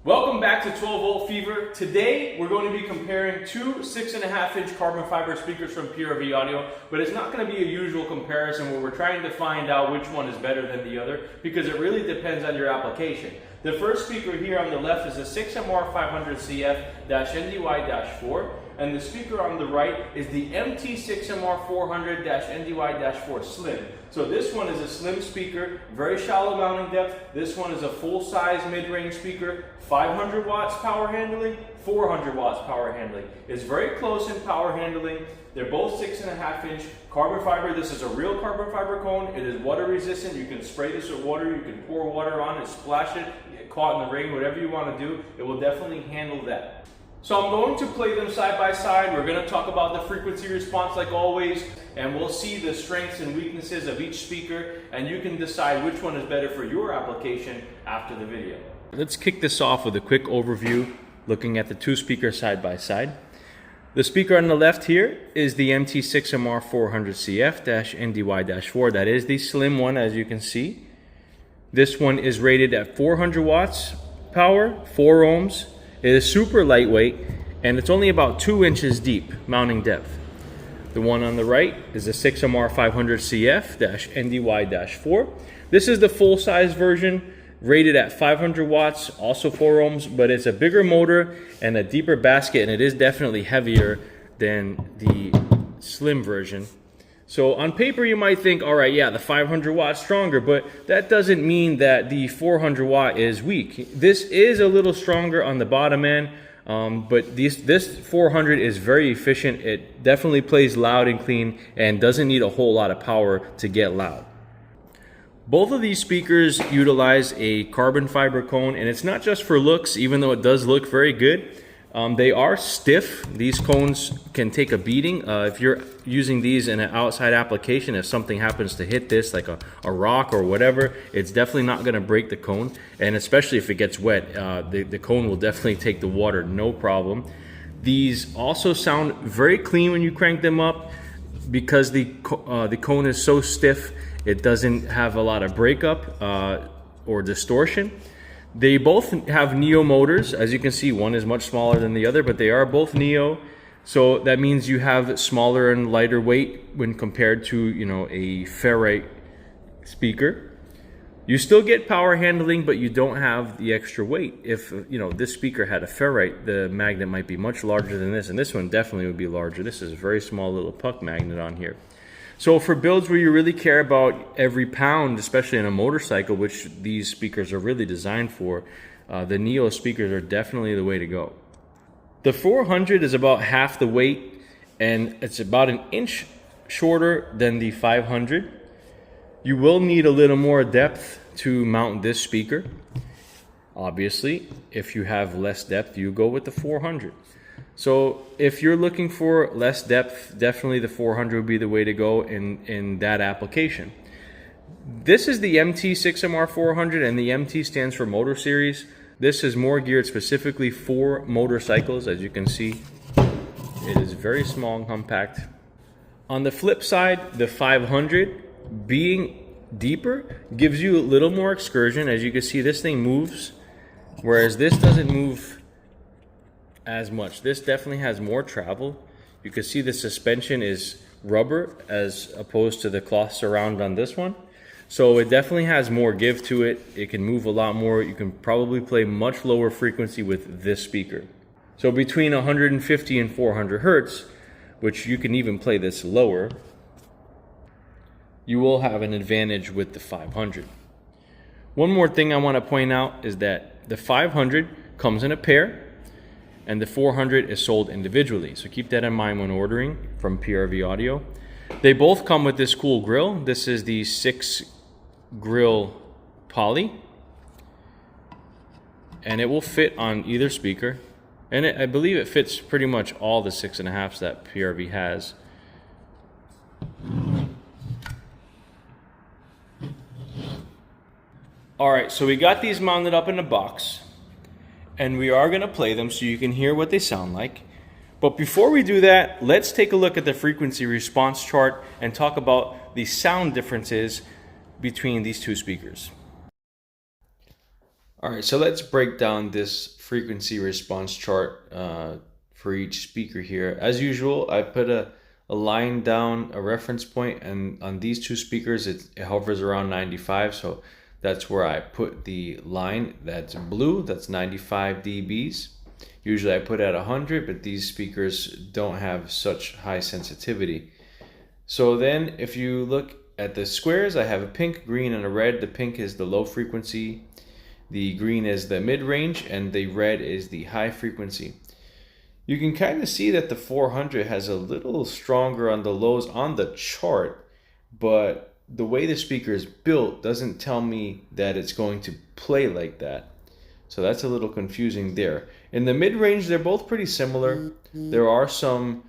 Welcome back to 12 Volt Fever. Today we're going to be comparing two 6.5-inch carbon fiber speakers from PRV Audio, but it's not going to be a usual comparison where we're trying to find out which one is better than the other because it really depends on your application. The first speaker here on the left is a 6MR400CF-NDY-4, and the speaker on the right is the MT6MR400-NDY-4 Slim. So this one is a slim speaker, very shallow mounting depth. This one is a full-size mid-range speaker, 500 watts power handling, 400 watts power handling. It's very close in power handling. They're both 6.5-inch carbon fiber. This is a real carbon fiber cone. It is water resistant. You can spray this with water. You can pour water on it, splash it, get caught in the rain, whatever you want to do. It will definitely handle that. So I'm going to play them side by side. We're going to talk about the frequency response like always, and we'll see the strengths and weaknesses of each speaker, and you can decide which one is better for your application after the video. Let's kick this off with a quick overview looking at the two speakers side by side. The speaker on the left here is the MT6MR400CF-NDY-4. That is the slim one, as you can see. This one is rated at 400 watts power, 4 ohms. It is super lightweight, and it's only about 2 inches deep mounting depth. The one on the right is the 6MR500CF-NDY-4. This is the full-size version, rated at 500 watts, also 4 ohms, but it's a bigger motor and a deeper basket, and it is definitely heavier than the slim version. So on paper you might think, all right, yeah, the 500 watt stronger, but that doesn't mean that the 400 watt is weak. This is a little stronger on the bottom end, but this 400 is very efficient. It definitely plays loud and clean and doesn't need a whole lot of power to get loud. Both of these speakers utilize a carbon fiber cone, and it's not just for looks, even though it does look very good. They are stiff. These cones can take a beating. If you're using these in an outside application, if something happens to hit this, like a rock or whatever, it's definitely not going to break the cone. And especially if it gets wet, the cone will definitely take the water, no problem. These also sound very clean when you crank them up because the cone is so stiff. It doesn't have a lot of breakup or distortion. They both have Neo motors. As you can see, one is much smaller than the other, but they are both Neo. So that means you have smaller and lighter weight when compared to, you know, a ferrite speaker. You still get power handling, but you don't have the extra weight. If, you know, this speaker had a ferrite, the magnet might be much larger than this, and this one definitely would be larger. This is a very small little puck magnet on here. So for builds where you really care about every pound, especially in a motorcycle, which these speakers are really designed for, the Neo speakers are definitely the way to go. The 400 is about half the weight, and it's about an inch shorter than the 500. You will need a little more depth to mount this speaker. Obviously, if you have less depth, you go with the 400. So if you're looking for less depth, definitely the 400 would be the way to go in that application. This is the MT6MR400, and the MT stands for Motor Series. This is more geared specifically for motorcycles. As you can see, it is very small and compact. On the flip side, the 500, being deeper, gives you a little more excursion. As you can see, this thing moves, whereas this doesn't move as much. This definitely has more travel. You can see the suspension is rubber as opposed to the cloth surround on this one. So it definitely has more give to it. It can move a lot more. You can probably play much lower frequency with this speaker. So between 150 and 400 hertz, which you can even play this lower, you will have an advantage with the 500. One more thing I want to point out is that the 500 comes in a pair, and the 400 is sold individually. So keep that in mind when ordering from PRV Audio. They both come with this cool grill. This is the 6 grill poly, and it will fit on either speaker. And I believe it fits pretty much all the 6.5s that PRV has. All right, so we got these mounted up in a box, and we are going to play them so you can hear what they sound like. But before we do that, let's take a look at the frequency response chart and talk about the sound differences between these two speakers. All right, so let's break down this frequency response chart for each speaker here. As usual, I put a line down, a reference point, and on these two speakers it hovers around 95, so that's where I put the line. That's blue, that's 95 dBs. Usually I put at 100, but these speakers don't have such high sensitivity. So then if you look at the squares, I have a pink, green, and a red. The pink is the low frequency, the green is the mid-range, and the red is the high frequency. You can kind of see that the 400 has a little stronger on the lows on the chart, but the way the speaker is built doesn't tell me that it's going to play like that. So that's a little confusing there. In the mid-range, they're both pretty similar. There are some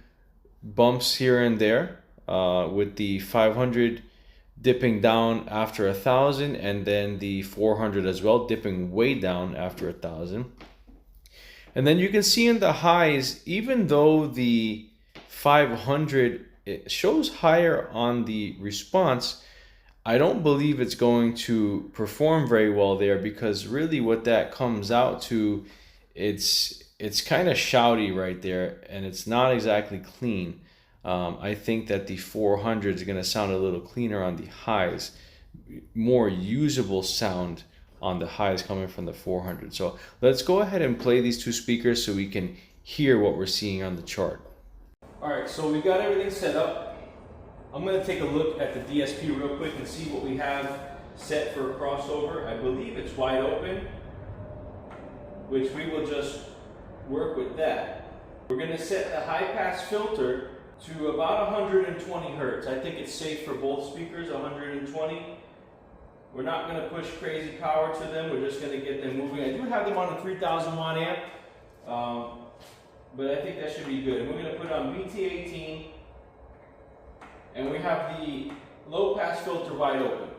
bumps here and there, with the 500 dipping down after 1,000, and then the 400 as well dipping way down after 1,000. And then you can see in the highs, even though the 500 it shows higher on the response, I don't believe it's going to perform very well there, because really what that comes out to, it's kind of shouty right there, and it's not exactly clean. I think that the 400 is going to sound a little cleaner on the highs, more usable sound on the highs coming from the 400. So let's go ahead and play these two speakers so we can hear what we're seeing on the chart. All right, so we got everything set up. I'm going to take a look at the DSP real quick and see what we have set for a crossover. I believe it's wide open, which we will just work with that. We're going to set the high pass filter to about 120 hertz. I think it's safe for both speakers, 120. We're not going to push crazy power to them. We're just going to get them moving. I do have them on a 3000 watt amp, but I think that should be good. We're going to put on BT18, and we have the low pass filter wide open.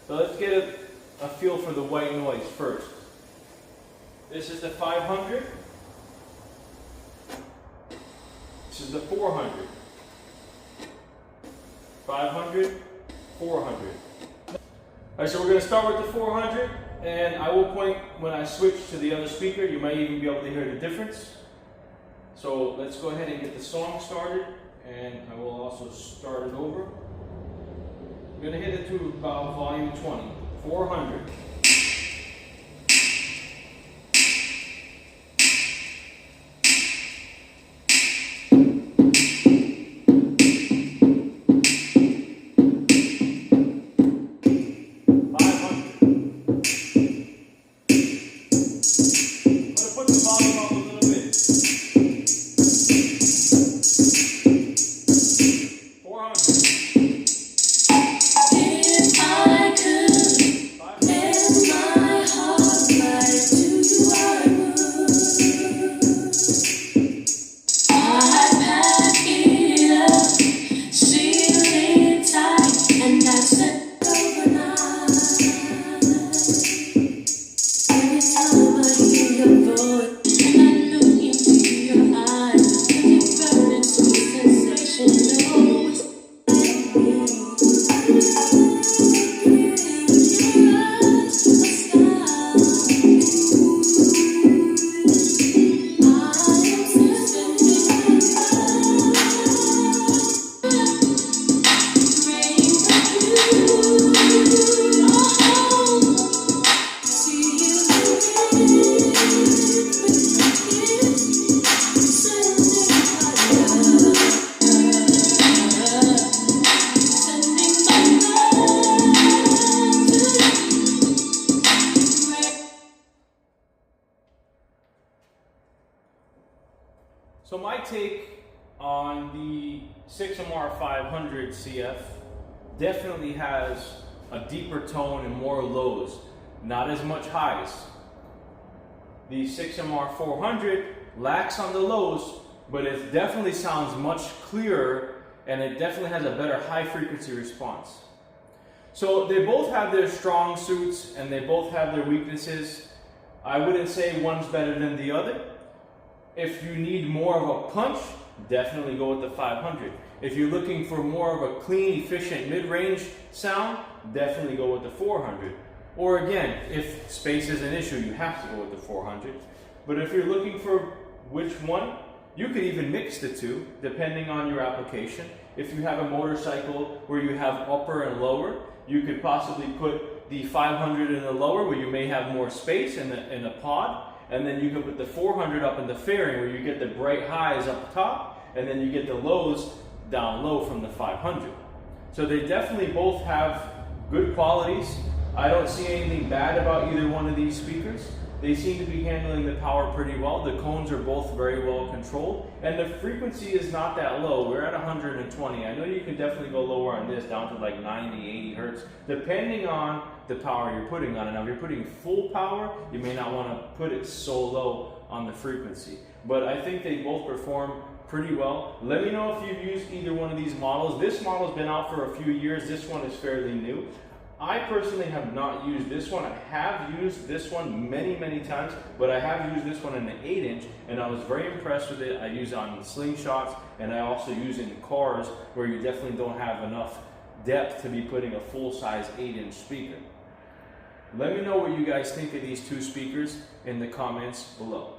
So let's get a feel for the white noise first. This is the 500. This is the 400. 500, 400. All right, so we're going to start with the 400, and I will point when I switch to the other speaker. You might even be able to hear the difference. So let's go ahead and get the song started, and I will also start it over. I'm going to hit it to about volume 20, 400. So my take on the 6MR400CF definitely has a deeper tone and more lows, not as much highs. The 6MR400 lacks on the lows, but it definitely sounds much clearer, and it definitely has a better high frequency response. So they both have their strong suits and they both have their weaknesses. I wouldn't say one's better than the other. If you need more of a punch, definitely go with the 500. If you're looking for more of a clean, efficient mid-range sound, definitely go with the 400. Or again, if space is an issue, you have to go with the 400. But if you're looking for which one, you could even mix the two depending on your application. If you have a motorcycle where you have upper and lower, you could possibly put the 500 in the lower where you may have more space in the pod, and then you can put the 400 up in the fairing where you get the bright highs up top, and then you get the lows down low from the 500. So they definitely both have good qualities. I don't see anything bad about either one of these speakers. They seem to be handling the power pretty well. The cones are both very well controlled, and the frequency is not that low. We're at 120. I know you can definitely go lower on this, down to like 90, 80 hertz, depending on the power you're putting on it. Now, if you're putting full power, you may not want to put it so low on the frequency. But I think they both perform pretty well. Let me know if you've used either one of these models. This model's been out for a few years. This one is fairly new. I personally have not used this one. I have used this one many, many times, but I have used this one in the 8-inch, and I was very impressed with it. I use it on slingshots, and I also use it in cars where you definitely don't have enough depth to be putting a full-size 8-inch speaker. Let me know what you guys think of these two speakers in the comments below.